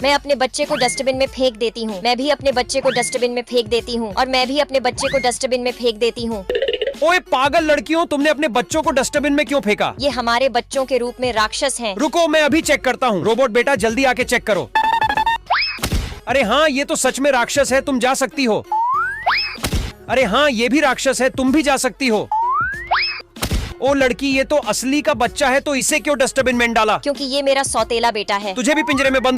मैं अपने बच्चे को डस्टबिन में फेंक देती हूँ। मैं भी अपने बच्चे को डस्टबिन में फेंक देती हूँ। और मैं भी अपने बच्चे को डस्टबिन में फेंक देती हूँ। ओए पागल लड़कियों, तुमने अपने बच्चों को डस्टबिन में क्यों फेंका? ये हमारे बच्चों के रूप में राक्षस हैं। रुको, मैं अभी चेक करता हूँ। रोबोट बेटा जल्दी आके चेक करो। अरे हाँ, ये तो सच में राक्षस है, तुम जा सकती हो। अरे हाँ, ये भी राक्षस है, तुम भी जा सकती हो। ओ लड़की, ये तो असली का बच्चा है, तो इसे क्यों डस्टबिन में डाला? क्योंकि ये मेरा सौतेला बेटा है। तुझे भी पिंजरे में बंद